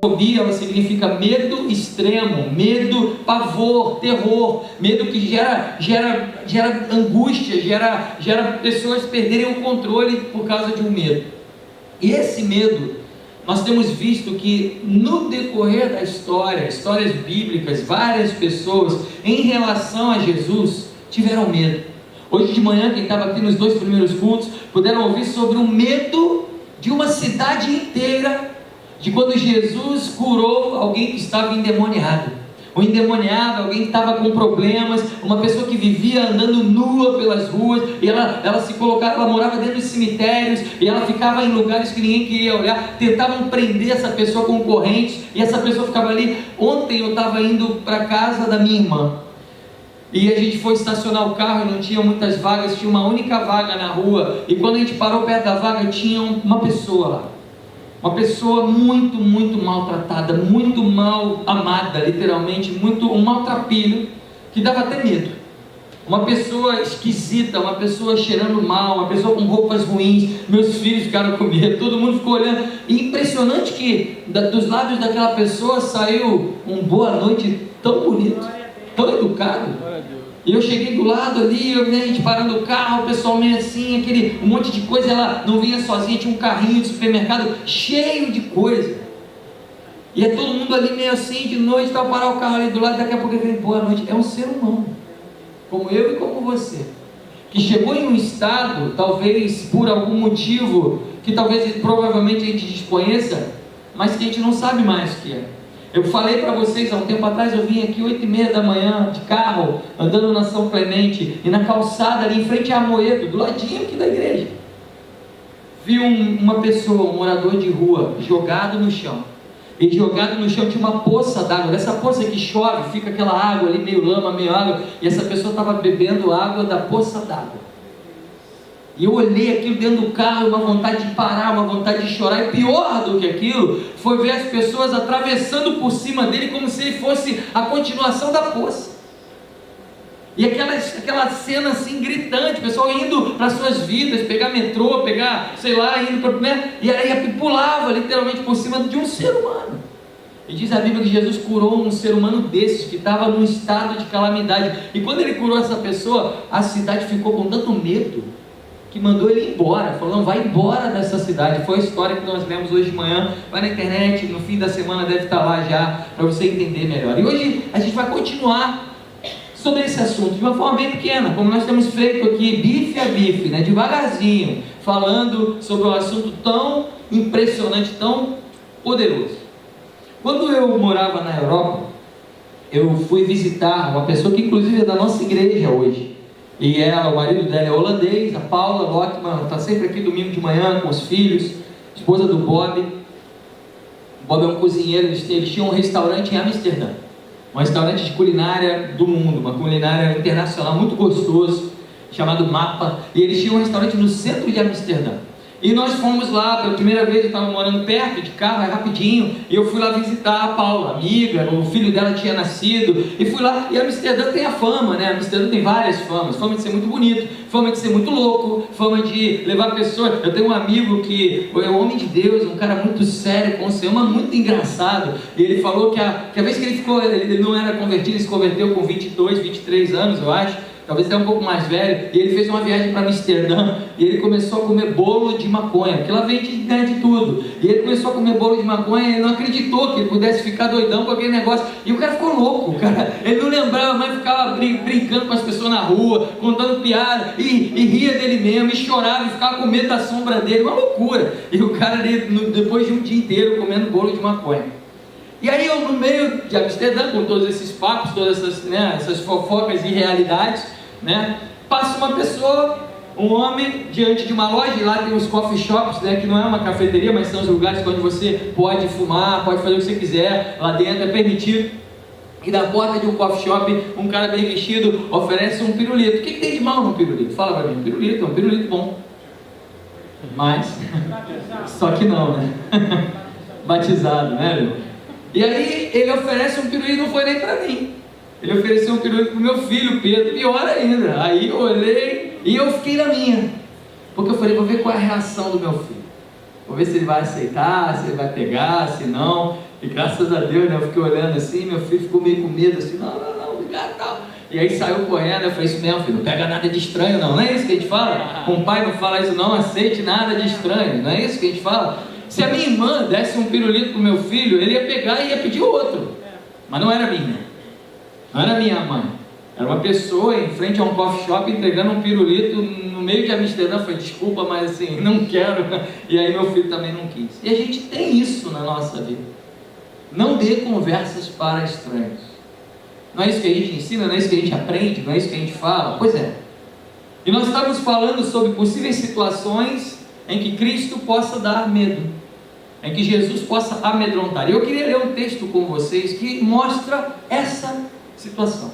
Fobia, ela significa medo extremo, medo, pavor, terror, medo que gera angústia, gera pessoas perderem o controle por causa de um medo. E esse medo, nós temos visto que no decorrer da história, histórias bíblicas, várias pessoas em relação a Jesus tiveram medo. Hoje de manhã, quem estava aqui nos 2 primeiros cultos, puderam ouvir sobre o medo de uma cidade inteira, de quando Jesus curou alguém que estava endemoniado. Um endemoniado, alguém que estava com problemas, uma pessoa que vivia andando nua pelas ruas, e ela se colocava, ela morava dentro dos cemitérios, e ela ficava em lugares que ninguém queria olhar, tentavam prender essa pessoa com correntes, e essa pessoa ficava ali. Ontem eu estava indo para a casa da minha irmã, e a gente foi estacionar o carro e não tinha muitas vagas, tinha uma única vaga na rua, e quando a gente parou perto da vaga, tinha uma pessoa lá. Uma pessoa muito, muito maltratada, muito mal amada, literalmente, um maltrapilho, que dava até medo. Uma pessoa esquisita, uma pessoa cheirando mal, uma pessoa com roupas ruins. Meus filhos ficaram com medo, todo mundo ficou olhando. E impressionante que dos lábios daquela pessoa saiu um boa noite tão bonito, tão educado. E eu cheguei do lado ali, a gente parando o carro, o pessoal meio assim, um monte de coisa. Ela não vinha sozinha, tinha um carrinho de supermercado cheio de coisa. E é todo mundo ali meio assim, de noite, para parar o carro ali do lado. Daqui a pouco ele vem, boa noite. É um ser humano, como eu e como você, que chegou em um estado, talvez por algum motivo, que talvez provavelmente a gente desconheça, mas que a gente não sabe mais o que é. Eu falei para vocês há um tempo atrás, eu vim aqui 8h30 da manhã de carro, andando na São Clemente, e na calçada ali em frente a Amoedo, do ladinho aqui da igreja, vi uma pessoa, um morador de rua, jogado no chão. E jogado no chão tinha uma poça d'água, dessa poça que chove, fica aquela água ali, meio lama, meio água, e essa pessoa estava bebendo água da poça d'água. E eu olhei aquilo dentro do carro, uma vontade de parar, uma vontade de chorar. E pior do que aquilo, foi ver as pessoas atravessando por cima dele, como se ele fosse a continuação da poça. E aquela cena assim, gritante, o pessoal indo para suas vidas, pegar metrô, indo para... Né? E aí pulava literalmente por cima de um ser humano. E diz a Bíblia que Jesus curou um ser humano desses, que estava num estado de calamidade. E quando ele curou essa pessoa, a cidade ficou com tanto medo, que mandou ele embora, falou, não, vai embora dessa cidade. Foi a história que nós lemos hoje de manhã, vai na internet, no fim da semana deve estar lá já, para você entender melhor. E hoje a gente vai continuar sobre esse assunto, de uma forma bem pequena, como nós temos feito aqui, bife a bife, né, devagarzinho, falando sobre um assunto tão impressionante, tão poderoso. Quando eu morava na Europa, eu fui visitar uma pessoa que inclusive é da nossa igreja hoje. E ela, o marido dela é holandês, a Paula Lockman, está sempre aqui domingo de manhã com os filhos, esposa do Bob. O Bob é um cozinheiro, eles tinham um restaurante em Amsterdã, um restaurante de culinária do mundo, uma culinária internacional muito gostoso, chamado Mapa, e eles tinham um restaurante no centro de Amsterdã. E nós fomos lá, pela primeira vez eu estava morando perto de carro, é rapidinho, e eu fui lá visitar a Paula, amiga, o filho dela tinha nascido, e fui lá, e Amsterdã tem a fama, né? Amsterdã tem várias famas, fama de ser muito bonito, fama de ser muito louco, fama de levar pessoas. Eu tenho um amigo que é um homem de Deus, um cara muito sério, com o Senhor, mas muito engraçado, e ele falou que a vez que ele não era convertido, ele se converteu com 22, 23 anos, eu acho, talvez até um pouco mais velho, e ele fez uma viagem para Amsterdã, e ele começou a comer bolo de maconha, porque lá vende de tudo, e ele começou a comer bolo de maconha, e ele não acreditou que ele pudesse ficar doidão com aquele negócio, e o cara ficou louco, ele não lembrava mais, ficava brincando com as pessoas na rua, contando piada, e ria dele mesmo, e chorava, e ficava com medo da sombra dele, uma loucura, e o cara ali, depois de um dia inteiro comendo bolo de maconha. E aí eu, no meio de Amsterdã, com todos esses papos, todas essas fofocas e realidades, né, passa uma pessoa, um homem, diante de uma loja, e lá tem os coffee shops, né, que não é uma cafeteria, mas são os lugares onde você pode fumar, pode fazer o que você quiser, lá dentro é permitido. E na porta de um coffee shop, um cara bem vestido oferece um pirulito. O que tem de mal no pirulito? Fala pra mim, pirulito é um pirulito bom, mas só que não, né? Batizado, né, meu? E aí ele oferece um pirulito, não foi nem pra mim, ele ofereceu um pirulito pro meu filho Pedro, pior ainda. Aí eu olhei e eu fiquei na minha, porque eu falei, vou ver qual é a reação do meu filho, vou ver se ele vai aceitar, se ele vai pegar, se não. E graças a Deus, né, eu fiquei olhando assim, meu filho ficou meio com medo, assim, não, obrigado, tal. E aí saiu correndo, eu falei, isso mesmo, filho, não pega nada de estranho não é isso que a gente fala? Um pai não fala isso, não aceite nada de estranho, não é isso que a gente fala? Se a minha irmã desse um pirulito pro meu filho, ele ia pegar e ia pedir outro, mas não era minha, não era minha mãe, era uma pessoa em frente a um coffee shop entregando um pirulito no meio de Amsterdã. Eu falei, desculpa, mas assim, não quero, e aí meu filho também não quis. E a gente tem isso na nossa vida. Não dê conversas para estranhos. Não é isso que a gente ensina, não é isso que a gente aprende, não é isso que a gente fala? Pois é. E nós estamos falando sobre possíveis situações em que Cristo possa dar medo, em que Jesus possa amedrontar. E eu queria ler um texto com vocês que mostra essa situação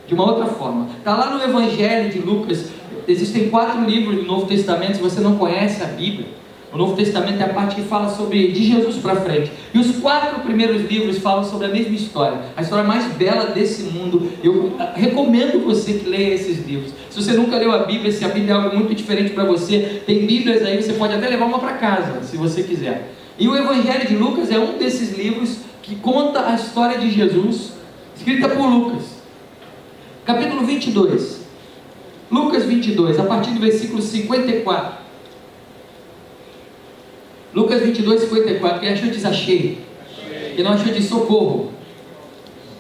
de uma outra forma. Está lá no Evangelho de Lucas. Existem 4 livros do Novo Testamento. Se você não conhece a Bíblia, o Novo Testamento é a parte que fala sobre de Jesus para frente. E os 4 primeiros livros falam sobre a mesma história, a história mais bela desse mundo. Eu recomendo você que leia esses livros. Se você nunca leu a Bíblia, se a Bíblia é algo muito diferente para você, tem Bíblias aí, você pode até levar uma para casa, se você quiser. E o Evangelho de Lucas é um desses livros que conta a história de Jesus, escrita por Lucas. Capítulo 22. Lucas 22, a partir do versículo 54. Lucas 22, 54, quem achou diz achei. Quem não achou diz socorro.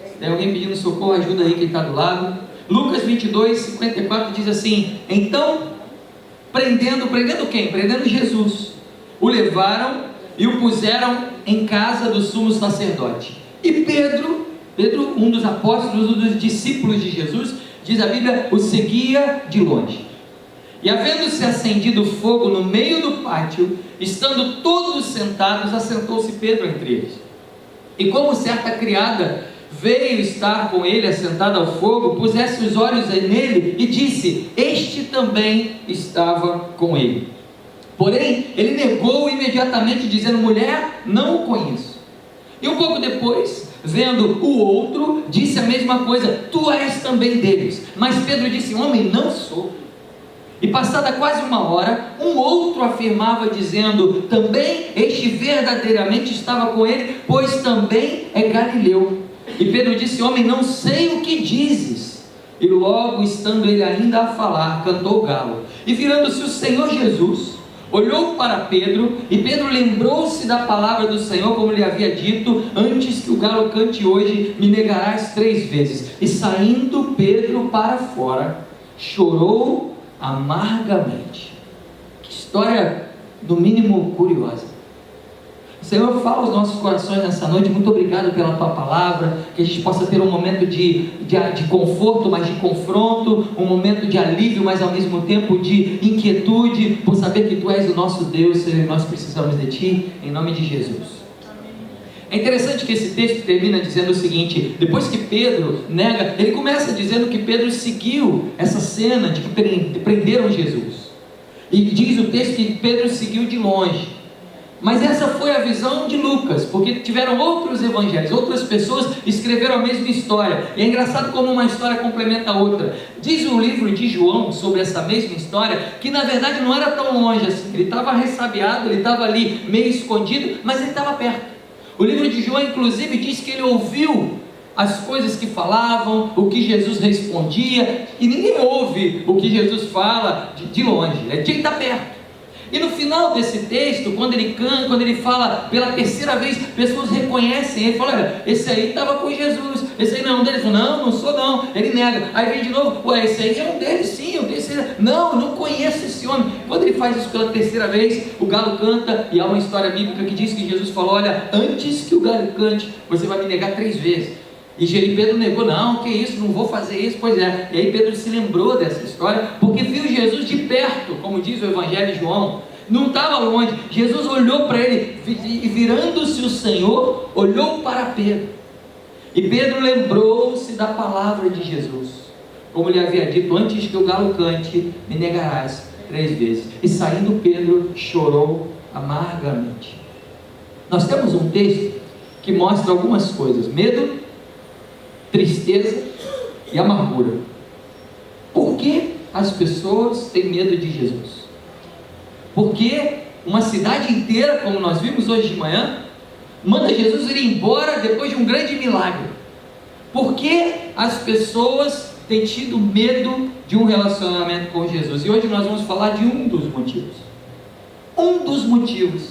Se tem alguém pedindo socorro, ajuda aí quem está do lado. Lucas 22, 54 diz assim: então, prendendo quem? Prendendo Jesus, o levaram e o puseram em casa do sumo sacerdote. E Pedro, um dos apóstolos, um dos discípulos de Jesus, diz a Bíblia, o seguia de longe. E havendo-se acendido fogo no meio do pátio, estando todos sentados, assentou-se Pedro entre eles. E como certa criada veio estar com ele assentada ao fogo, pusesse os olhos nele e disse: este também estava com ele. Porém, ele negou imediatamente, dizendo: mulher, não o conheço. E um pouco depois, vendo o outro, disse a mesma coisa: tu és também deles. Mas Pedro disse: homem, não sou. E passada quase uma hora, um outro afirmava, dizendo: também este verdadeiramente estava com ele, pois também é galileu. E Pedro disse: homem, não sei o que dizes. E logo, estando ele ainda a falar, cantou o galo. E virando-se o Senhor Jesus, olhou para Pedro, e Pedro lembrou-se da palavra do Senhor, como lhe havia dito: antes que o galo cante hoje, me negarás 3 vezes. E saindo Pedro para fora, chorou amargamente. Que história, no mínimo, curiosa. Senhor, fala aos nossos corações nessa noite. Muito obrigado pela tua palavra, que a gente possa ter um momento de conforto, mas de confronto, um momento de alívio, mas ao mesmo tempo de inquietude, por saber que tu és o nosso Deus, Senhor, e nós precisamos de ti, em nome de Jesus. É interessante que esse texto termina dizendo o seguinte: depois que Pedro nega, ele começa dizendo que Pedro seguiu essa cena de que prenderam Jesus, e diz o texto que Pedro seguiu de longe. Mas essa foi a visão de Lucas, porque tiveram outros evangelhos, outras pessoas escreveram a mesma história, e é engraçado como uma história complementa a outra. Diz o livro de João sobre essa mesma história, que na verdade não era tão longe assim, ele estava ressabiado, ele estava ali meio escondido, mas ele estava perto. O livro de João inclusive diz que ele ouviu as coisas que falavam, o que Jesus respondia, e ninguém ouve o que Jesus fala de longe, ele tinha que estar perto. E no final desse texto, quando ele canta, quando ele fala pela terceira vez, pessoas reconhecem ele, falam: olha, esse aí estava com Jesus, esse aí não é um deles. Não, não sou não. Ele nega, aí vem de novo: ué, esse aí é um deles sim, o terceiro. Não conheço esse homem. Quando ele faz isso pela terceira vez, o galo canta, e há uma história bíblica que diz que Jesus falou: olha, antes que o galo cante, você vai me negar 3 vezes. E Pedro negou: não, que isso, não vou fazer isso. Pois é, e aí Pedro se lembrou dessa história, porque viu Jesus de perto, como diz o Evangelho de João, não estava longe. Jesus olhou para ele, e virando-se o Senhor, olhou para Pedro, e Pedro lembrou-se da palavra de Jesus, como lhe havia dito: antes que o galo cante, me negarás 3 vezes. E saindo Pedro, chorou amargamente. Nós temos um texto que mostra algumas coisas: medo, tristeza e amargura. Por que as pessoas têm medo de Jesus? Porque uma cidade inteira, como nós vimos hoje de manhã, manda Jesus ir embora depois de um grande milagre. Por que as pessoas têm tido medo de um relacionamento com Jesus? E hoje nós vamos falar de um dos motivos. Um dos motivos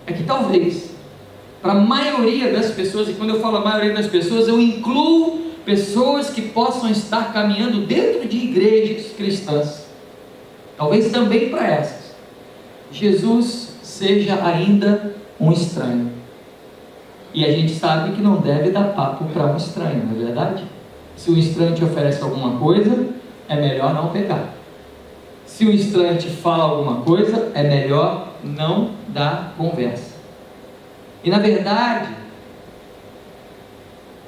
é que talvez, para a maioria das pessoas, e quando eu falo a maioria das pessoas, eu incluo pessoas que possam estar caminhando dentro de igrejas cristãs, talvez também para essas, Jesus seja ainda um estranho. E a gente sabe que não deve dar papo para um estranho, não é verdade? Se o estranho te oferece alguma coisa, é melhor não pegar. Se o estranho te fala alguma coisa, é melhor não dar conversa. E na verdade,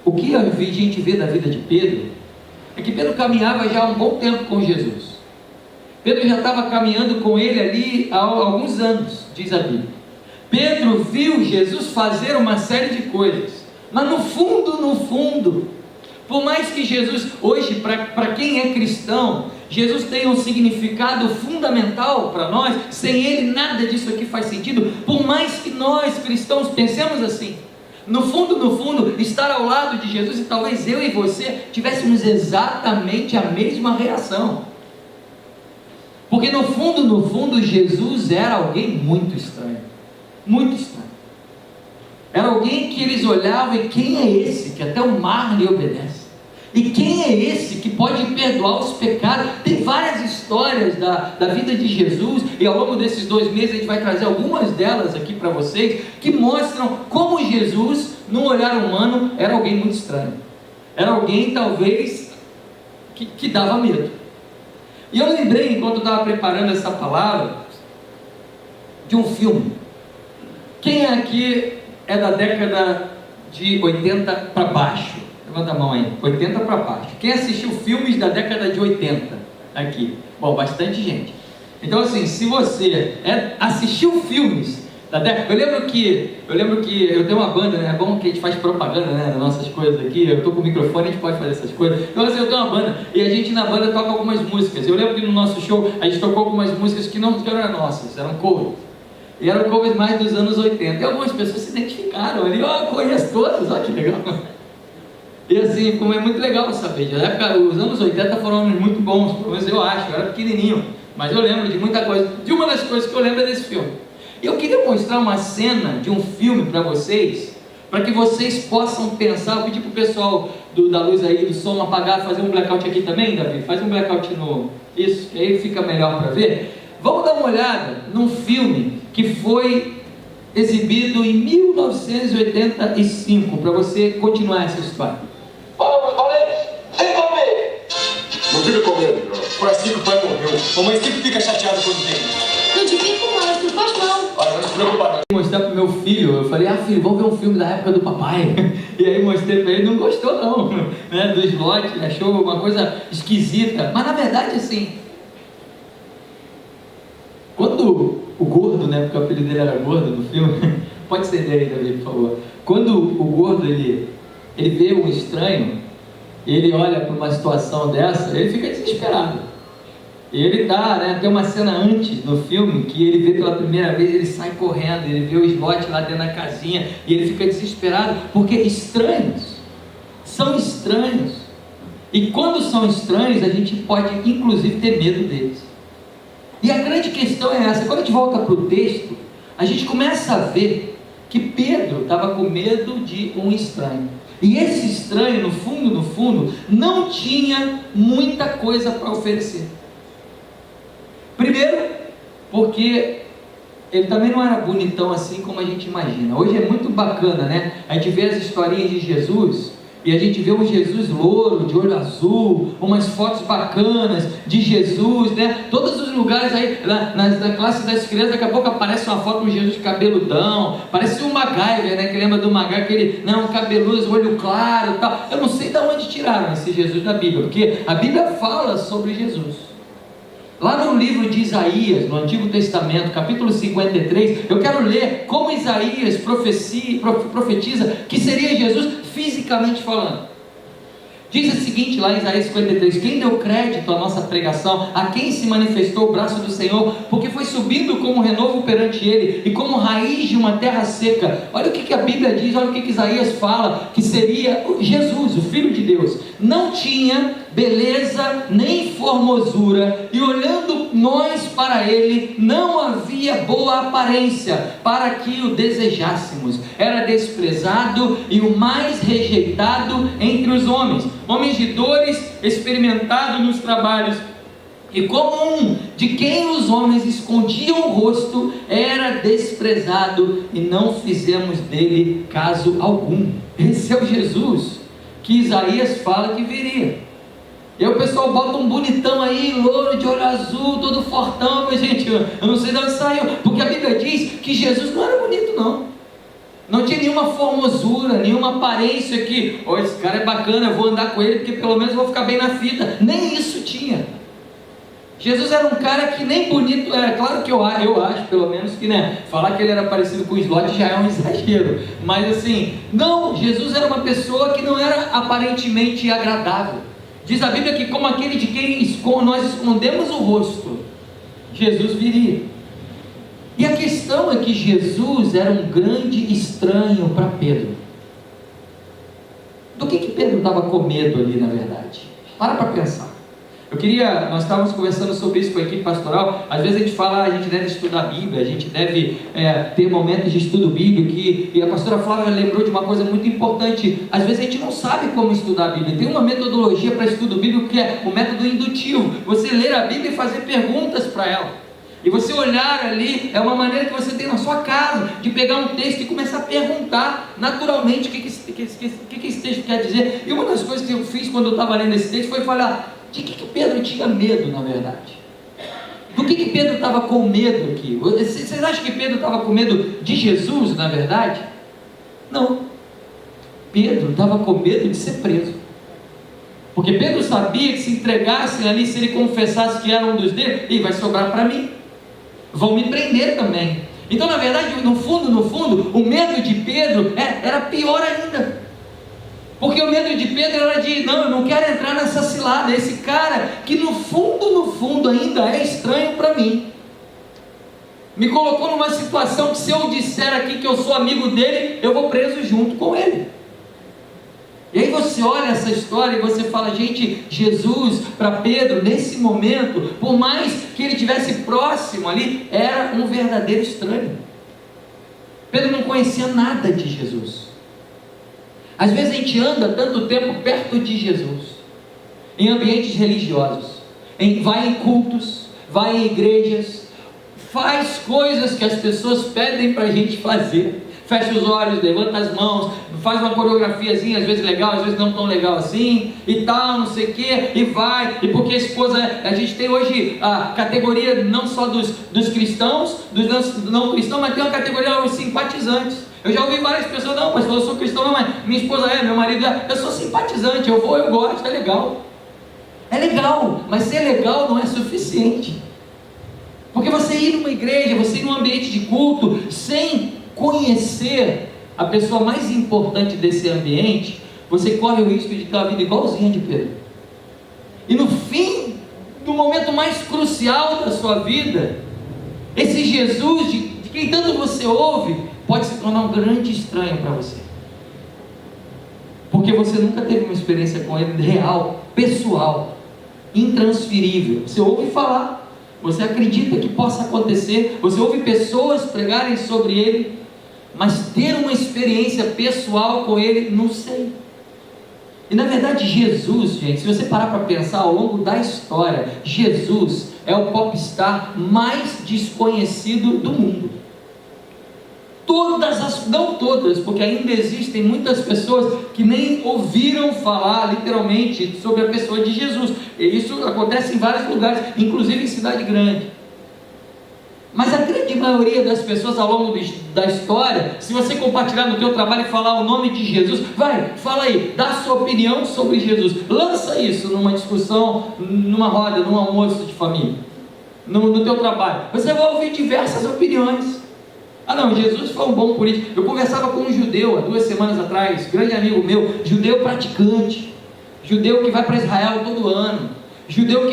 o que a gente vê da vida de Pedro, é que Pedro caminhava já há um bom tempo com Jesus. Pedro já estava caminhando com ele ali há alguns anos, diz a Bíblia. Pedro viu Jesus fazer uma série de coisas, mas no fundo, por mais que Jesus, hoje, para quem é cristão, Jesus tem um significado fundamental para nós, sem ele nada disso aqui faz sentido, por mais que nós cristãos pensemos assim, no fundo, estar ao lado de Jesus, e talvez eu e você tivéssemos exatamente a mesma reação, porque no fundo, Jesus era alguém muito estranho, era alguém que eles olhavam e quem é esse que até o mar lhe obedece? E quem é esse que pode perdoar os pecados? Tem várias histórias da vida de Jesus, e ao longo desses 2 meses a gente vai trazer algumas delas aqui para vocês, que mostram como Jesus, no olhar humano, era alguém muito estranho, era alguém talvez que dava medo. E eu lembrei, enquanto eu estava preparando essa palavra, de um filme. Quem aqui é da década de 80 para baixo? Levanta a mão aí, 80 para baixo. Quem assistiu filmes da década de 80 aqui? Bom, bastante gente. Então assim, se você assistiu filmes da década... Eu lembro que eu tenho uma banda, né? É bom que a gente faz propaganda, né, das nossas coisas aqui. Eu estou com o microfone, a gente pode fazer essas coisas. Então assim, eu tenho uma banda, e a gente na banda toca algumas músicas. Eu lembro que no nosso show, a gente tocou algumas músicas que não eram nossas, eram covers. E eram covers mais dos anos 80. E algumas pessoas se identificaram ali, ó, conheço todas, ó, que legal. E assim, como é muito legal saber, na época, os anos 80 foram anos muito bons, pelo menos eu acho, eu era pequenininho, mas eu lembro de muita coisa. De uma das coisas que eu lembro é desse filme. E eu queria mostrar uma cena de um filme para vocês, para que vocês possam pensar. Eu pedi para o pessoal da luz aí, do som, apagar, fazer um blackout aqui também, Davi, faz um blackout no... Isso, que aí fica melhor para ver. Vamos dar uma olhada num filme que foi exibido em 1985, para você continuar essa história. Falei, sem comer! Não fica com medo, não. Foi assim que o pai morreu. A mãe sempre fica chateada quando tem. Não te fico mal, tu faz mal. Olha, não se preocupa não. Eu mostrar pro meu filho, eu falei, filho, vamos ver um filme da época do papai. E aí mostrei para ele, não gostou não, né, do slot, achou uma coisa esquisita. Mas na verdade assim, quando o gordo, né, porque o apelido dele era gordo no filme, pode ser dele, Davi, por favor. Quando o gordo, ele vê um estranho, ele olha para uma situação dessa, ele fica desesperado. E ele tem uma cena antes no filme, que ele vê pela primeira vez, ele sai correndo, ele vê o slot lá dentro da casinha, e ele fica desesperado, porque estranhos são estranhos. E quando são estranhos, a gente pode inclusive ter medo deles. E a grande questão é essa, quando a gente volta para o texto, a gente começa a ver que Pedro estava com medo de um estranho. E esse estranho, no fundo, não tinha muita coisa para oferecer. Primeiro, porque ele também não era bonitão assim como a gente imagina. Hoje é muito bacana, né? A gente vê as historinhas de Jesus, e a gente vê um Jesus louro, de olho azul, umas fotos bacanas de Jesus, né? Todos os lugares aí, na classe das crianças, daqui a pouco aparece uma foto com Jesus cabeludão, parece um MacGyver, né? Que lembra do MacGyver, aquele, um cabeludo, olho claro e tal. Eu não sei de onde tiraram esse Jesus da Bíblia, porque a Bíblia fala sobre Jesus. Lá no livro de Isaías, no Antigo Testamento, capítulo 53, eu quero ler como Isaías profetiza que seria Jesus fisicamente falando. Diz o seguinte lá em Isaías 53, quem deu crédito à nossa pregação, a quem se manifestou o braço do Senhor, porque foi subindo como renovo perante ele, e como raiz de uma terra seca. Olha o que a Bíblia diz, olha o que Isaías fala, que seria Jesus, o Filho de Deus. Não tinha beleza nem formosura, e olhando nós para ele, não havia boa aparência, para que o desejássemos. Era desprezado e o mais rejeitado entre os homens de dores, experimentado nos trabalhos, e como um de quem os homens escondiam o rosto, era desprezado, e não fizemos dele caso algum. Esse é o Jesus que Isaías fala que viria. E aí o pessoal bota um bonitão aí, louro, de olho azul, todo fortão, mas gente, eu não sei de onde saiu, porque a Bíblia diz que Jesus não era bonito não tinha nenhuma formosura, nenhuma aparência que, esse cara é bacana, eu vou andar com ele, porque pelo menos vou ficar bem na fita. Nem isso tinha. Jesus era um cara que nem bonito, claro que eu acho pelo menos que, falar que ele era parecido com o Slot já é um exagero, mas assim, não, Jesus era uma pessoa que não era aparentemente agradável. Diz a Bíblia que como aquele de quem nós escondemos o rosto, Jesus viria. E a questão é que Jesus era um grande estranho para Pedro. Do que Pedro estava com medo ali, na verdade? Para pensar. Nós estávamos conversando sobre isso com a equipe pastoral. Às vezes a gente fala, a gente deve estudar a Bíblia, a gente deve ter momentos de estudo bíblico, e a pastora Flávia lembrou de uma coisa muito importante. Às vezes a gente não sabe como estudar a Bíblia. Tem uma metodologia para estudo bíblico que é o método indutivo. Você ler a Bíblia e fazer perguntas para ela. E você olhar ali, é uma maneira que você tem na sua casa, de pegar um texto e começar a perguntar naturalmente o que esse texto quer dizer. E uma das coisas que eu fiz quando eu estava lendo esse texto foi falar, de que Pedro tinha medo, na verdade? Do que Pedro estava com medo aqui? Vocês acham que Pedro estava com medo de Jesus, na verdade? Não. Pedro estava com medo de ser preso. Porque Pedro sabia que se entregassem ali, se ele confessasse que era um dos deles, vai sobrar para mim. Vão me prender também. Então, na verdade, no fundo, o medo de Pedro era pior ainda. Porque o medo de Pedro era de, não, eu não quero entrar nessa cilada. Esse cara que no fundo ainda é estranho para mim. Me colocou numa situação que se eu disser aqui que eu sou amigo dele, eu vou preso junto com ele. E aí você olha essa história e você fala, gente, Jesus, para Pedro, nesse momento, por mais que ele estivesse próximo ali, era um verdadeiro estranho. Pedro não conhecia nada de Jesus. Às vezes a gente anda tanto tempo perto de Jesus, em ambientes religiosos, vai em cultos, vai em igrejas, faz coisas que as pessoas pedem para a gente fazer. Fecha os olhos, levanta as mãos, faz uma coreografiazinha, às vezes legal, às vezes não tão legal assim, e tal, não sei o que, e vai, e porque a esposa, a gente tem hoje a categoria não só dos cristãos, dos não cristãos, mas tem uma categoria dos simpatizantes. Eu já ouvi várias pessoas, não, mas eu sou cristão, não, mas minha esposa meu marido eu sou simpatizante, eu vou, eu gosto, é legal. É legal, mas ser legal não é suficiente. Porque você ir numa igreja, você ir num ambiente de culto, sem conhecer a pessoa mais importante desse ambiente, você corre o risco de ter uma vida igualzinha de Pedro. E no fim, no momento mais crucial da sua vida, esse Jesus de quem tanto você ouve, pode se tornar um grande estranho para você. Porque você nunca teve uma experiência com ele real, pessoal, intransferível. Você ouve falar, você acredita que possa acontecer, você ouve pessoas pregarem sobre ele, mas ter uma experiência pessoal com ele, não sei. E na verdade Jesus, gente, se você parar para pensar ao longo da história, Jesus é o popstar mais desconhecido do mundo. Não todas, porque ainda existem muitas pessoas que nem ouviram falar literalmente sobre a pessoa de Jesus. E isso acontece em vários lugares, inclusive em cidade grande. Mas a grande maioria das pessoas ao longo da história, se você compartilhar no teu trabalho e falar o nome de Jesus, fala aí, dá a sua opinião sobre Jesus, lança isso numa discussão, numa roda, num almoço de família, no teu trabalho, você vai ouvir diversas opiniões. Não, Jesus foi um bom político. Eu conversava com um judeu há 2 semanas atrás, grande amigo meu, judeu praticante, judeu que vai para Israel todo ano, judeu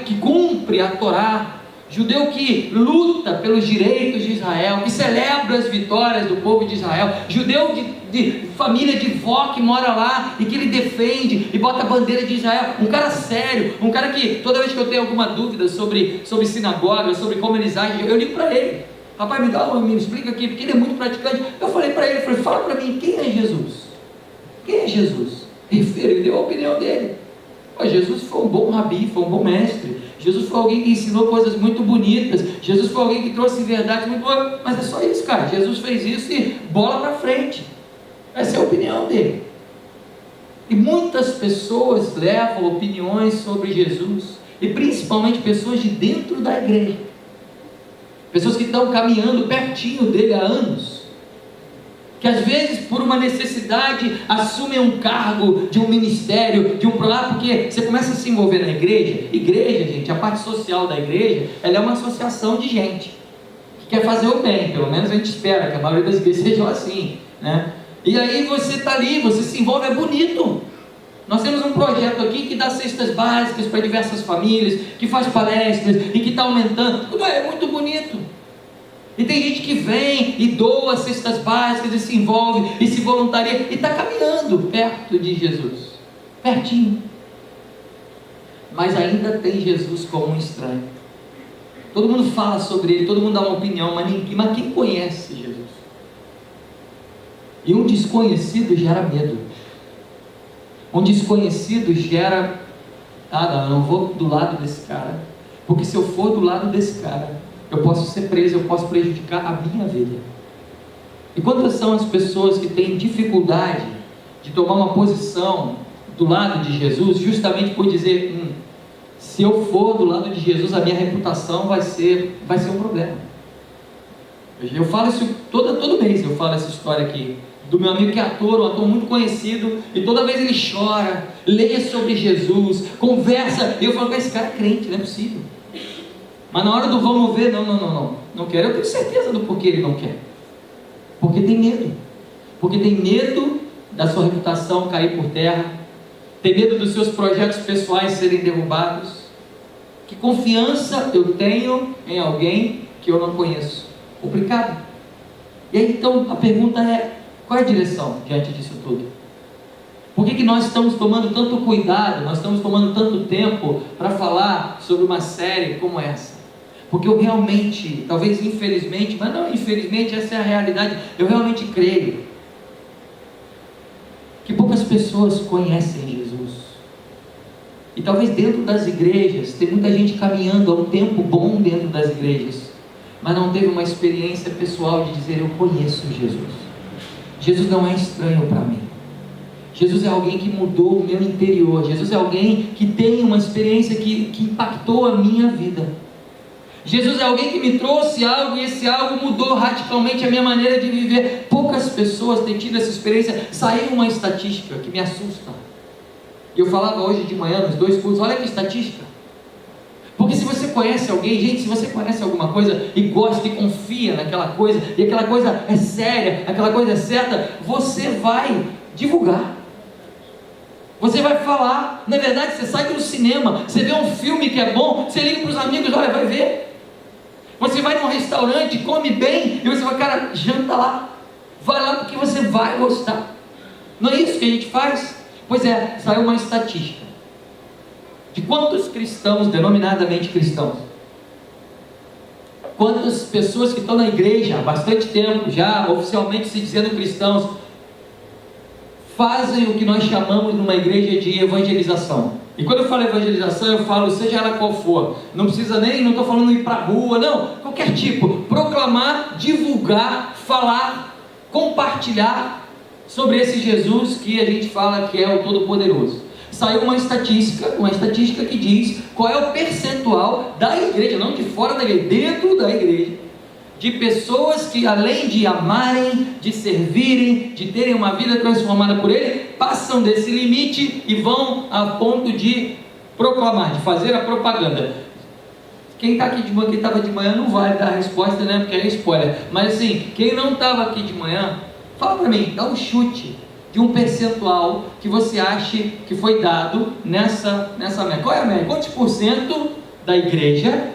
que cumpre a Torá, judeu que luta pelos direitos de Israel, que celebra as vitórias do povo de Israel, judeu de família de vó que mora lá e que ele defende e bota a bandeira de Israel, um cara sério, um cara que toda vez que eu tenho alguma dúvida sobre sinagoga, sobre como eles agem, eu ligo para ele: rapaz, me explica aqui, porque ele é muito praticante. Eu falei para ele, fala para mim, quem é Jesus? Quem é Jesus? Ele deu a opinião dele. Jesus foi um bom rabi, foi um bom mestre. Jesus foi alguém que ensinou coisas muito bonitas. Jesus foi alguém que trouxe verdades muito boas. Mas é só isso, cara. Jesus fez isso e bola para frente. Essa é a opinião dele. E muitas pessoas levam opiniões sobre Jesus, e principalmente pessoas de dentro da igreja, pessoas que estão caminhando pertinho dele há anos, que às vezes por uma necessidade assumem um cargo de um ministério, de um programa, porque você começa a se envolver na igreja. Igreja, gente, a parte social da igreja, ela é uma associação de gente que quer fazer o bem, pelo menos a gente espera que a maioria das igrejas sejam assim, né? E aí você está ali, você se envolve, é bonito. Nós temos um projeto aqui que dá cestas básicas para diversas famílias, que faz palestras e que está aumentando, tudo é muito bonito. E tem gente que vem e doa cestas básicas e se envolve e se voluntaria e está caminhando perto de Jesus, pertinho. Mas ainda tem Jesus como um estranho. Todo mundo fala sobre ele, todo mundo dá uma opinião, mas quem conhece Jesus? E um desconhecido gera medo. Um desconhecido gera: eu não vou do lado desse cara, porque se eu for do lado desse cara, eu posso ser preso, eu posso prejudicar a minha vida. E quantas são as pessoas que têm dificuldade de tomar uma posição do lado de Jesus, justamente por dizer: se eu for do lado de Jesus, a minha reputação vai ser um problema. Eu falo isso todo mês, eu falo essa história aqui do meu amigo que é ator, um ator muito conhecido, e toda vez ele chora, lê sobre Jesus, conversa, e eu falo: esse cara é crente, não é possível. Mas na hora do vamos ver, não quero. Eu tenho certeza do porquê ele não quer. Porque tem medo. Porque tem medo da sua reputação cair por terra, tem medo dos seus projetos pessoais serem derrubados. Que confiança eu tenho em alguém que eu não conheço? Complicado. E aí então a pergunta é: qual é a direção diante disso tudo? Por que nós estamos tomando tanto cuidado, nós estamos tomando tanto tempo para falar sobre uma série como essa? Porque eu realmente, talvez infelizmente, mas não infelizmente, essa é a realidade, eu realmente creio que poucas pessoas conhecem Jesus. E talvez dentro das igrejas, tem muita gente caminhando há um tempo bom dentro das igrejas, mas não teve uma experiência pessoal de dizer: eu conheço Jesus. Jesus não é estranho para mim. Jesus é alguém que mudou o meu interior. Jesus é alguém que tem uma experiência que impactou a minha vida. Jesus é alguém que me trouxe algo, e esse algo mudou radicalmente a minha maneira de viver. Poucas pessoas têm tido essa experiência. Saiu uma estatística que me assusta. E eu falava hoje de manhã nos 2 cultos: olha que estatística. Porque se você conhece alguém, gente, se você conhece alguma coisa e gosta e confia naquela coisa, e aquela coisa é séria, aquela coisa é certa, você vai divulgar. Você vai falar. Na verdade, você sai do cinema, você vê um filme que é bom, você liga para os amigos: olha, vai ver. Você vai num restaurante, come bem, e você vai: cara, janta lá. Vai lá porque você vai gostar. Não é isso que a gente faz? Pois é, saiu uma estatística de quantos cristãos, denominadamente cristãos, quantas pessoas que estão na igreja há bastante tempo, já oficialmente se dizendo cristãos, fazem o que nós chamamos numa igreja de evangelização. E quando eu falo evangelização, eu falo seja ela qual for, não precisa não estou falando ir para a rua, não, qualquer tipo, proclamar, divulgar, falar, compartilhar sobre esse Jesus que a gente fala que é o Todo-Poderoso. Saiu uma estatística que diz qual é o percentual da igreja, não de fora da igreja, dentro da igreja, de pessoas que, além de amarem, de servirem, de terem uma vida transformada por Ele, passam desse limite e vão a ponto de proclamar, de fazer a propaganda. Quem está aqui de manhã, quem estava de manhã não vai dar a resposta, né? Porque é spoiler. Mas assim, quem não estava aqui de manhã, fala para mim, dá um chute. de um percentual que você ache que foi dado nessa média. Qual é a média? Quantos por cento da igreja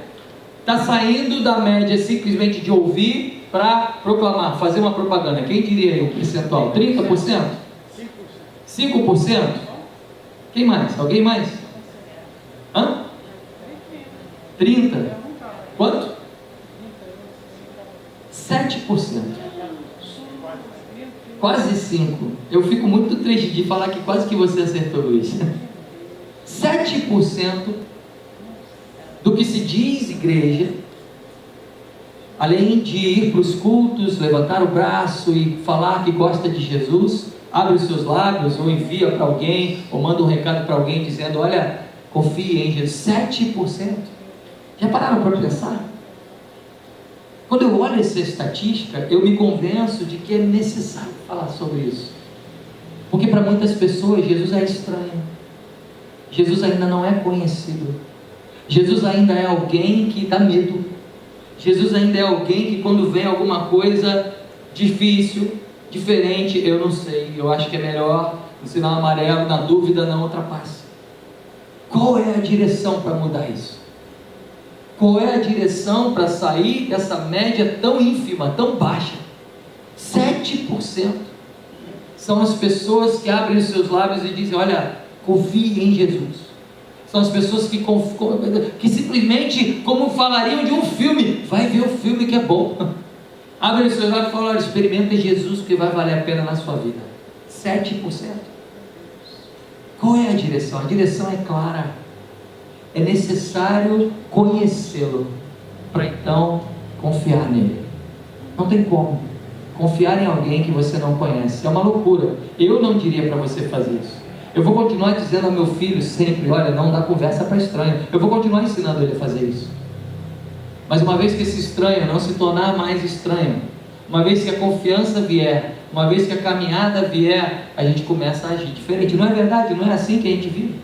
está saindo da média simplesmente de ouvir para proclamar, fazer uma propaganda? Quem diria aí o percentual? 30%? 5%? Quem mais? Alguém mais? Hã? 30%? Quanto? 7%. Quase 5%. Eu fico muito triste de falar que quase que você acertou, Luiz. 7% do que se diz igreja, além de ir para os cultos, levantar o braço e falar que gosta de Jesus, abre os seus lábios, ou envia para alguém, ou manda um recado para alguém dizendo: olha, confie em Jesus. 7%. Já pararam para pensar? Quando eu olho essa estatística, eu me convenço de que é necessário falar sobre isso, porque para muitas pessoas Jesus é estranho, Jesus ainda não é conhecido, Jesus ainda é alguém que dá medo, Jesus ainda é alguém que quando vem alguma coisa difícil, diferente, eu não sei, eu acho que é melhor o sinal amarelo, na dúvida não ultrapasse. Qual é a direção para mudar isso? Qual é a direção para sair dessa média tão ínfima, tão baixa? 7% são as pessoas que abrem os seus lábios e dizem: olha, confie em Jesus. São as pessoas que simplesmente, como falariam de um filme, vai ver o filme que é bom. Abrem os seus lábios e falam: olha, experimenta Jesus que vai valer a pena na sua vida. 7%. Qual é a direção? A direção é clara. É necessário conhecê-lo para então confiar nele. Não tem como confiar em alguém que você não conhece. É uma loucura. Eu não diria para você fazer isso. Eu vou continuar dizendo ao meu filho sempre: olha, não dá conversa para estranho. Eu vou continuar ensinando ele a fazer isso. Mas uma vez que esse estranho não se tornar mais estranho, uma vez que a confiança vier, uma vez que a caminhada vier, a gente começa a agir diferente. Não é verdade? Não é assim que a gente vive?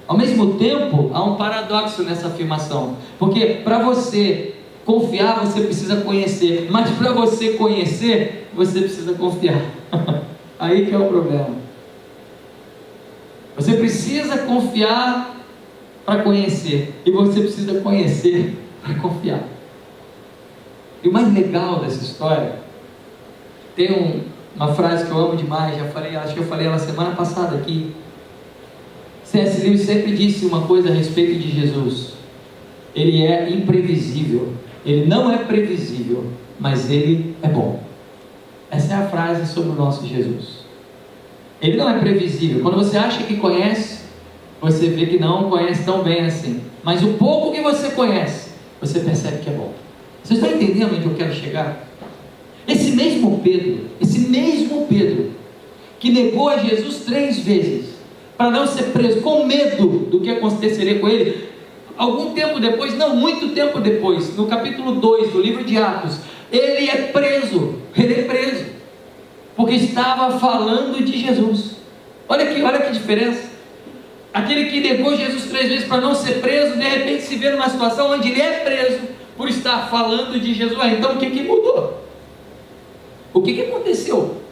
Ao mesmo tempo, há um paradoxo nessa afirmação, porque para você confiar, você precisa conhecer, mas para você conhecer, você precisa confiar. Aí que é o problema. Você precisa confiar para conhecer, e você precisa conhecer para confiar. E o mais legal dessa história, tem uma frase que eu amo demais, acho que eu falei ela semana passada aqui. C.S. Lewis sempre disse uma coisa a respeito de Jesus: ele é imprevisível, ele não é previsível, mas ele é bom. Essa é a frase sobre o nosso Jesus. Ele não é previsível. Quando você acha que conhece, você vê que não conhece tão bem assim, mas o pouco que você conhece, você percebe que é bom. Vocês estão entendendo onde eu quero chegar? Esse mesmo Pedro, que negou a Jesus 3 vezes, para não ser preso, com medo do que aconteceria com ele, algum tempo depois, não, muito tempo depois, no capítulo 2 do livro de Atos, ele é preso, porque estava falando de Jesus. Olha que diferença. Aquele que negou Jesus 3 vezes para não ser preso, de repente se vê numa situação onde ele é preso, por estar falando de Jesus. Então o que mudou? O que aconteceu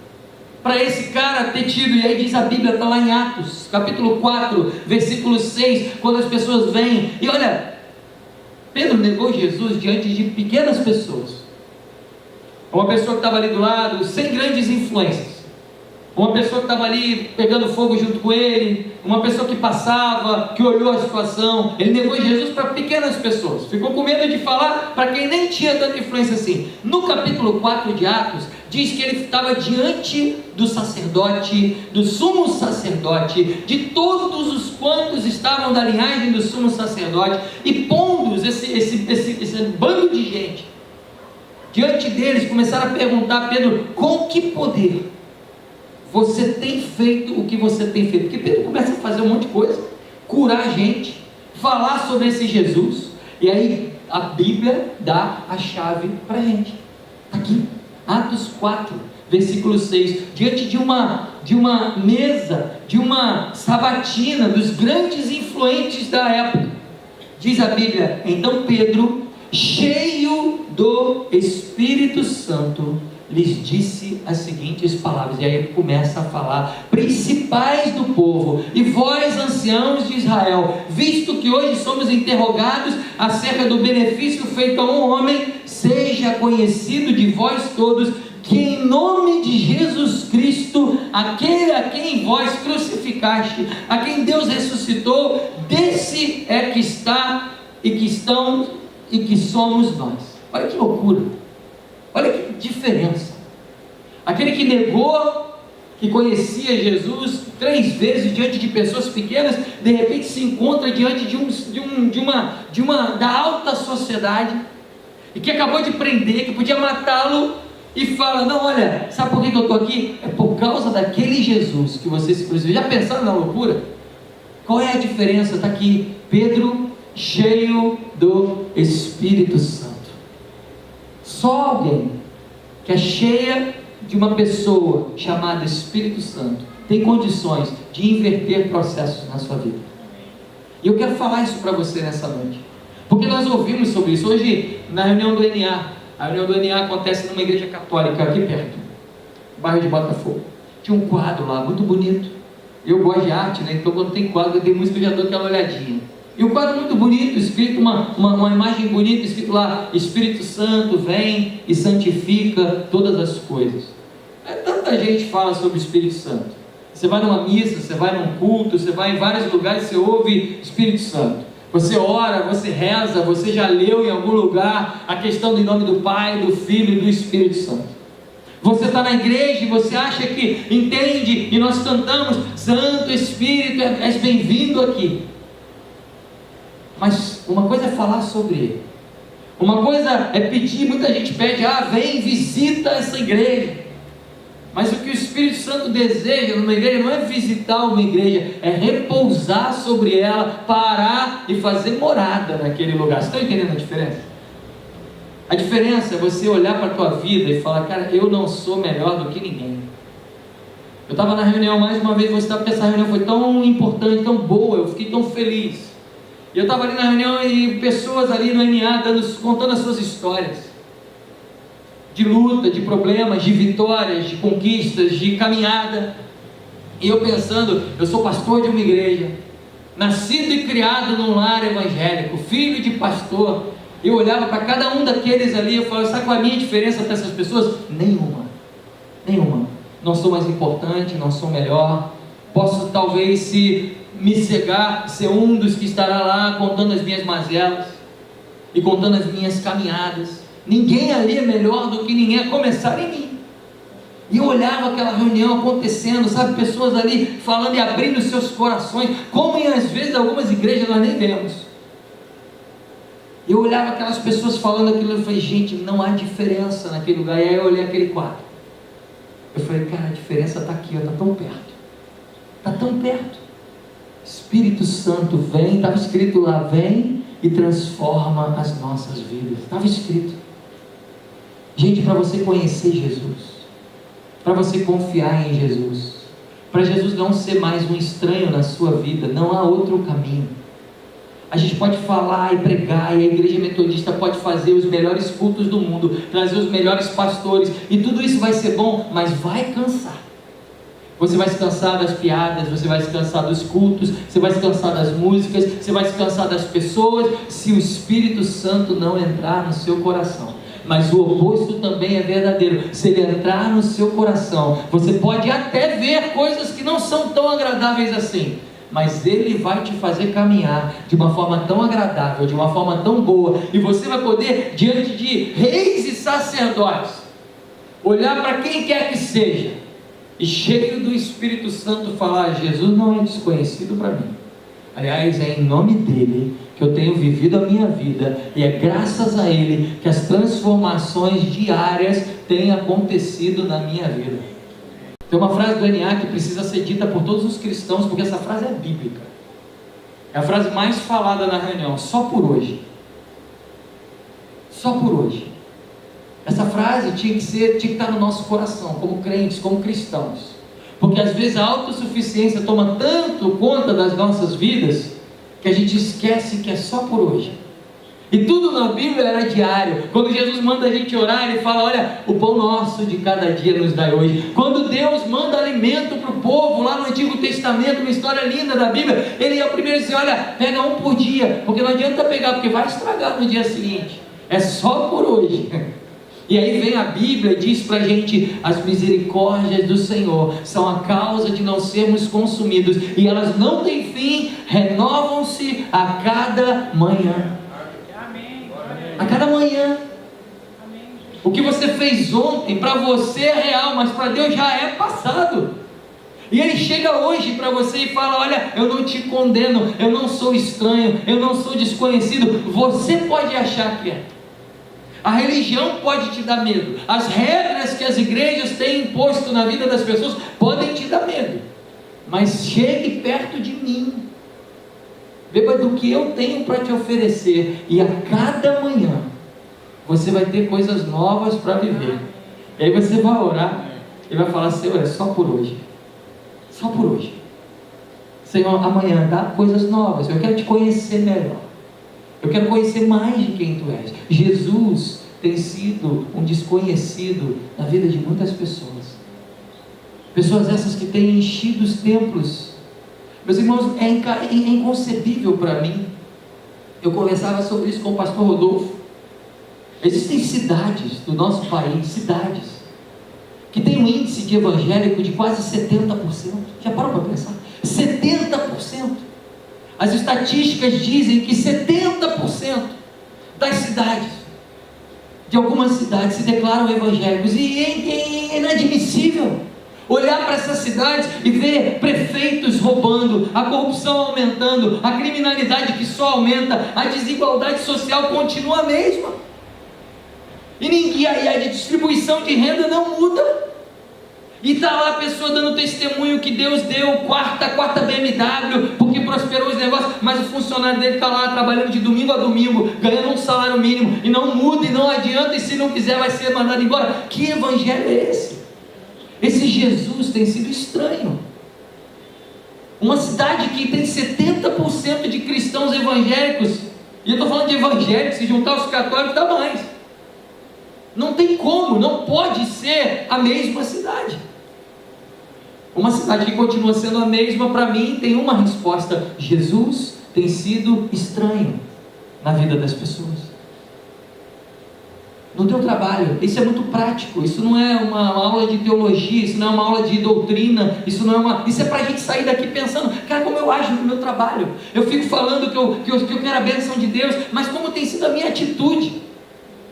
para esse cara ter tido? E aí diz a Bíblia, está lá em Atos, capítulo 4, versículo 6, quando as pessoas vêm, e olha, Pedro negou Jesus diante de pequenas pessoas, uma pessoa que estava ali do lado, sem grandes influências, uma pessoa que estava ali pegando fogo junto com ele, uma pessoa que passava, que olhou a situação. Ele negou Jesus para pequenas pessoas, ficou com medo de falar para quem nem tinha tanta influência assim. No capítulo 4 de Atos, diz que ele estava diante do sacerdote, do sumo sacerdote, de todos os quantos estavam da linhagem do sumo sacerdote, e pondo esse bando de gente diante deles, começaram a perguntar: Pedro, com que poder você tem feito o que você tem feito? Porque Pedro começa a fazer um monte de coisa, curar gente, falar sobre esse Jesus, e aí a Bíblia dá a chave para a gente, aqui, Atos 4, versículo 6, diante de uma mesa, de uma sabatina dos grandes influentes da época, diz a Bíblia: então Pedro, cheio do Espírito Santo, lhes disse as seguintes palavras, e aí ele começa a falar: principais do povo, e vós anciãos de Israel, visto que hoje somos interrogados acerca do benefício feito a um homem, seja conhecido de vós todos, que em nome de Jesus Cristo, aquele a quem vós crucificaste, a quem Deus ressuscitou, desse é que está, e que estão, e que somos nós. Olha que loucura, olha que diferença. Aquele que negou que conhecia Jesus 3 vezes diante de pessoas pequenas, de repente se encontra diante da alta sociedade, e que acabou de prender, que podia matá-lo, e fala: não, olha, sabe por que eu estou aqui? É por causa daquele Jesus que você se crucificou. Já pensaram na loucura? Qual é a diferença? Está aqui, Pedro cheio do Espírito Santo. Só alguém que é cheia de uma pessoa chamada Espírito Santo tem condições de inverter processos na sua vida. E eu quero falar isso para você nessa noite, porque nós ouvimos sobre isso hoje na reunião do NA. A reunião do NA acontece numa igreja católica aqui perto, bairro de Botafogo. Tinha um quadro lá, muito bonito. Eu gosto de arte, né? Então quando tem quadro, tem música, eu já dou aquela olhadinha. E o quadro muito bonito, escrito uma imagem bonita, escrito lá: Espírito Santo vem e santifica todas as coisas. Tanta gente fala sobre o Espírito Santo. Você vai numa missa, você vai num culto, você vai em vários lugares, você ouve Espírito Santo. Você ora, você reza, você já leu em algum lugar a questão do nome do Pai, do Filho e do Espírito Santo. Você está na igreja e você acha que entende, e nós cantamos: Santo Espírito, és bem-vindo aqui. Mas uma coisa é falar sobre Ele, uma coisa é pedir. Muita gente pede: vem, visita essa igreja. Mas o que o Espírito Santo deseja numa igreja não é visitar uma igreja, é repousar sobre ela, parar e fazer morada naquele lugar. Vocês estão entendendo a diferença? A diferença é você olhar para a tua vida e falar: cara, eu não sou melhor do que ninguém. Eu estava na reunião mais uma vez, você sabe que essa reunião foi tão importante, tão boa, eu fiquei tão feliz. E eu estava ali na reunião e pessoas ali no NA contando as suas histórias de luta, de problemas, de vitórias, de conquistas, de caminhada. E eu pensando: eu sou pastor de uma igreja, nascido e criado num lar evangélico, filho de pastor. Eu olhava para cada um daqueles ali e eu falava: sabe qual é a minha diferença para essas pessoas? Nenhuma. Não sou mais importante, não sou melhor. Posso talvez, se me cegar, ser um dos que estará lá contando as minhas mazelas e contando as minhas caminhadas. Ninguém ali é melhor do que ninguém, a começar em mim. E eu olhava aquela reunião acontecendo, sabe, pessoas ali falando e abrindo seus corações, como às vezes algumas igrejas nós nem vemos. Eu olhava aquelas pessoas falando aquilo e falei: gente, não há diferença naquele lugar. E aí eu olhei aquele quadro, eu falei: cara, a diferença está aqui, está tão perto, está tão perto. Espírito Santo vem, estava escrito lá: vem e transforma as nossas vidas. Estava escrito. Gente, para você conhecer Jesus, para você confiar em Jesus, para Jesus não ser mais um estranho na sua vida, não há outro caminho. A gente pode falar e pregar, e a igreja metodista pode fazer os melhores cultos do mundo, trazer os melhores pastores, e tudo isso vai ser bom, mas vai cansar. Você vai se cansar das piadas, você vai se cansar dos cultos, você vai se cansar das músicas, você vai se cansar das pessoas, se o Espírito Santo não entrar no seu coração. Mas o oposto também é verdadeiro. Se ele entrar no seu coração, você pode até ver coisas que não são tão agradáveis assim, mas ele vai te fazer caminhar de uma forma tão agradável, de uma forma tão boa, e você vai poder, diante de reis e sacerdotes, olhar para quem quer que seja, e cheio do Espírito Santo falar: Jesus não é desconhecido para mim. Aliás, é em nome dele que eu tenho vivido a minha vida, e é graças a ele que as transformações diárias têm acontecido na minha vida. Tem uma frase do NA que precisa ser dita por todos os cristãos, porque essa frase é bíblica. É a frase mais falada na reunião: só por hoje. Só por hoje. Essa frase tinha que estar no nosso coração, como crentes, como cristãos. Porque às vezes a autossuficiência toma tanto conta das nossas vidas, que a gente esquece que é só por hoje. E tudo na Bíblia era diário. Quando Jesus manda a gente orar, Ele fala: olha, o pão nosso de cada dia nos dai hoje. Quando Deus manda alimento para o povo, lá no Antigo Testamento, uma história linda da Bíblia, Ele ia primeiro dizer: olha, pega um por dia, porque não adianta pegar, porque vai estragar no dia seguinte. É só por hoje. E aí vem a Bíblia e diz para a gente: as misericórdias do Senhor são a causa de não sermos consumidos, e elas não têm fim, renovam-se a cada manhã. A cada manhã. O que você fez ontem para você é real, mas para Deus já é passado. E Ele chega hoje para você e fala: olha, eu não te condeno, eu não sou estranho, eu não sou desconhecido. Você pode achar que é. A religião pode te dar medo. As regras que as igrejas têm imposto na vida das pessoas podem te dar medo. Mas chegue perto de mim. Beba do que eu tenho para te oferecer. E a cada manhã você vai ter coisas novas para viver. E aí você vai orar e vai falar: Senhor, é só por hoje. Só por hoje. Senhor, amanhã dá coisas novas. Eu quero te conhecer melhor. Eu quero conhecer mais de quem tu és. Jesus tem sido um desconhecido na vida de muitas pessoas. Pessoas essas que têm enchido os templos. Meus irmãos, é inconcebível para mim. Eu conversava sobre isso com o pastor Rodolfo. Existem cidades do nosso país, cidades, que tem um índice de evangélico de quase 70%. Já parou para pensar? 70%. As estatísticas dizem que 70% das cidades, de algumas cidades, se declaram evangélicos. E é inadmissível olhar para essas cidades e ver prefeitos roubando, a corrupção aumentando, a criminalidade que só aumenta, a desigualdade social continua a mesma. E a distribuição de renda não muda. E está lá a pessoa dando testemunho que Deus deu quarta BMW, porque prosperou os negócios, mas o funcionário dele está lá trabalhando de domingo a domingo, ganhando um salário mínimo, e não muda, e não adianta, e se não quiser vai ser mandado embora. Que evangelho é esse? Esse Jesus tem sido estranho. Uma cidade que tem 70% de cristãos evangélicos, e eu estou falando de evangélicos, se juntar os católicos dá mais. Não tem como, não pode ser a mesma cidade. Uma cidade que continua sendo a mesma, para mim, tem uma resposta: Jesus tem sido estranho na vida das pessoas. No teu trabalho, isso é muito prático, isso não é uma aula de teologia, isso não é uma aula de doutrina, isso é para a gente sair daqui pensando: cara, como eu ajo no meu trabalho? Eu fico falando que eu quero a bênção de Deus, mas como tem sido a minha atitude?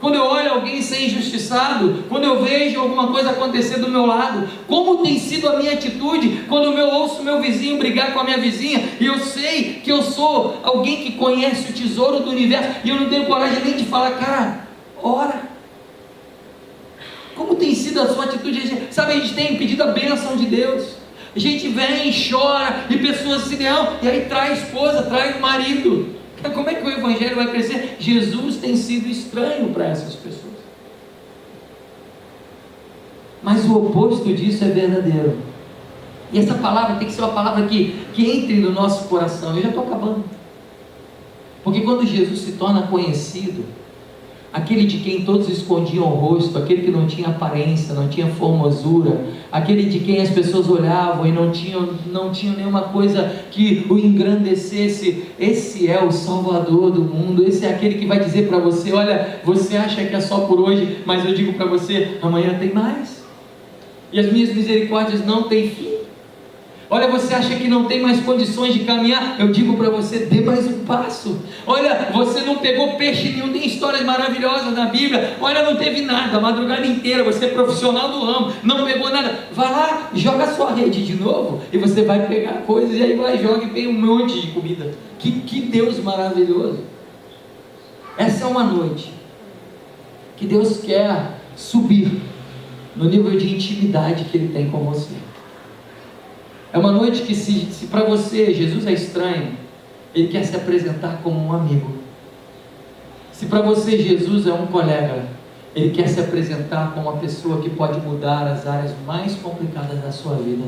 Quando eu olho alguém ser injustiçado, quando eu vejo alguma coisa acontecer do meu lado, como tem sido a minha atitude quando eu ouço meu vizinho brigar com a minha vizinha, e eu sei que eu sou alguém que conhece o tesouro do universo, e eu não tenho coragem nem de falar: cara, ora. Como tem sido a sua atitude? Sabe, a gente tem pedido a bênção de Deus, a gente vem e chora, e pessoas se derramam, e aí traz a esposa, traz o marido. Como é que o evangelho vai crescer? Jesus tem sido estranho para essas pessoas. Mas o oposto disso é verdadeiro. E essa palavra tem que ser uma palavra que entre no nosso coração. Eu já estou acabando. Porque quando Jesus se torna conhecido, aquele de quem todos escondiam o rosto, aquele que não tinha aparência, não tinha formosura, aquele de quem as pessoas olhavam e não tinham nenhuma coisa que o engrandecesse, esse é o Salvador do mundo, esse é aquele que vai dizer para você: olha, você acha que é só por hoje, mas eu digo para você, amanhã tem mais, e as minhas misericórdias não têm fim. Olha, você acha que não tem mais condições de caminhar? Eu digo para você: dê mais um passo. Olha, você não pegou peixe nenhum, tem histórias maravilhosas na Bíblia. Olha, não teve nada, a madrugada inteira, você é profissional do ramo, não pegou nada. Vai lá, joga a sua rede de novo, e você vai pegar coisas, e aí vai, joga e tem um monte de comida. Que Deus maravilhoso. Essa é uma noite que Deus quer subir no nível de intimidade que Ele tem com você. É uma noite que se para você Jesus é estranho, Ele quer se apresentar como um amigo. Se para você Jesus é um colega, Ele quer se apresentar como uma pessoa que pode mudar as áreas mais complicadas da sua vida.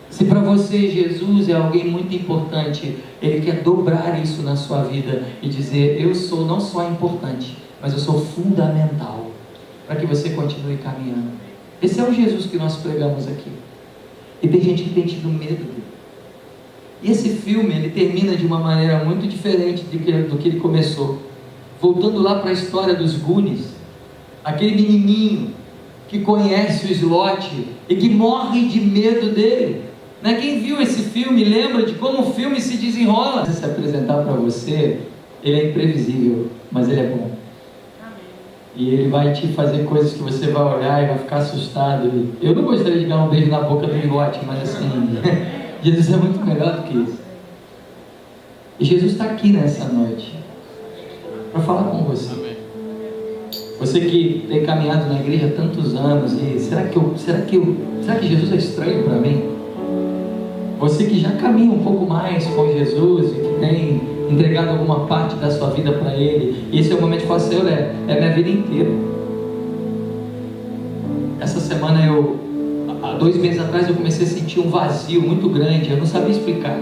Se para você Jesus é alguém muito importante, Ele quer dobrar isso na sua vida e dizer: eu sou não só importante, mas eu sou fundamental para que você continue caminhando. Esse é o Jesus que nós pregamos aqui. E tem gente que tem tido medo dele. E esse filme, ele termina de uma maneira muito diferente do que ele começou. Voltando lá para a história dos Goonies, aquele menininho que conhece o Slot e que morre de medo dele. Né? Quem viu esse filme lembra de como o filme se desenrola. Se apresentar para você, ele é imprevisível, mas ele é bom. E ele vai te fazer coisas que você vai olhar e vai ficar assustado. Eu não gostaria de dar um beijo na boca do Slot, mas assim, Jesus é muito melhor do que isso. E Jesus está aqui nessa noite para falar com você. Você que tem caminhado na igreja há tantos anos e será que Jesus é estranho para mim? Você que já caminha um pouco mais com Jesus e que tem entregado alguma parte da sua vida para Ele, e esse é o momento de falar: Senhor, é minha vida inteira. Essa semana há 2 meses atrás eu comecei a sentir um vazio muito grande, eu não sabia explicar.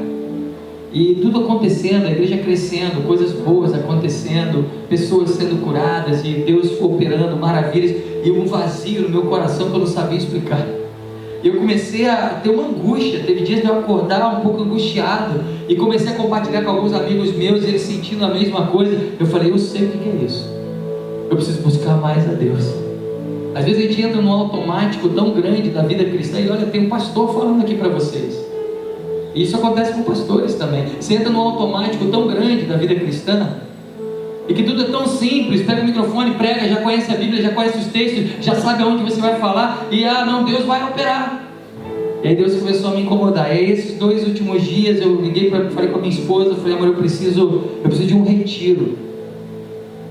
E tudo acontecendo, a igreja crescendo, coisas boas acontecendo, pessoas sendo curadas e Deus operando maravilhas, e um vazio no meu coração que eu não sabia explicar. Eu comecei a ter uma angústia. Teve dias de eu acordar um pouco angustiado e comecei a compartilhar com alguns amigos meus, eles sentindo a mesma coisa. Eu falei: eu sei o que é isso, eu preciso buscar mais a Deus. Às vezes a gente entra num automático tão grande da vida cristã, e olha, tem um pastor falando aqui para vocês. E isso acontece com pastores também. Você entra num automático tão grande da vida cristã, e que tudo é tão simples: pega o microfone, prega, já conhece a Bíblia, já conhece os textos, já sabe aonde você vai falar, e não, Deus vai operar. E aí Deus começou a me incomodar. E aí esses 2 últimos dias eu falei com a minha esposa, falei: amor, eu preciso de um retiro.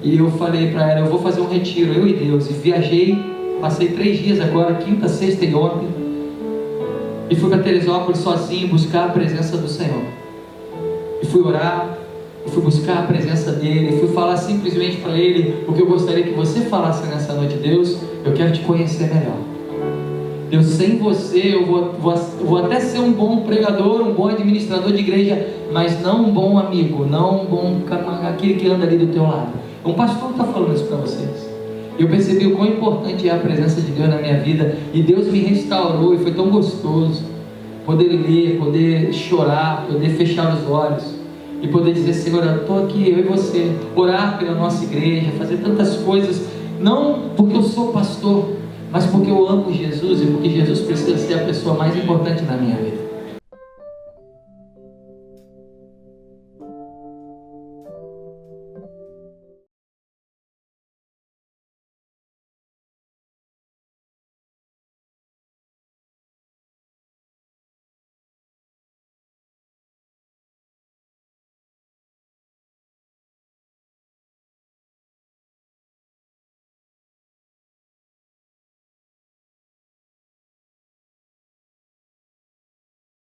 E eu falei para ela: eu vou fazer um retiro, eu e Deus. E viajei, passei 3 dias agora, quinta, sexta e ontem, e fui para Teresópolis sozinho buscar a presença do Senhor. E fui orar, e fui buscar a presença dele, e fui falar simplesmente para ele o que eu gostaria que você falasse nessa noite: Deus, eu quero te conhecer melhor. Deus, sem você eu vou até ser um bom pregador, um bom administrador de igreja, mas não um bom amigo, não um bom aquele que anda ali do teu lado. Um pastor está falando isso para vocês. Eu percebi o quão importante é a presença de Deus na minha vida, e Deus me restaurou, e foi tão gostoso poder ler, poder chorar, poder fechar os olhos e poder dizer: Senhor, eu estou aqui, eu e você, orar pela nossa igreja, fazer tantas coisas, não porque eu sou pastor, mas porque eu amo Jesus e porque Jesus precisa ser a pessoa mais importante na minha vida.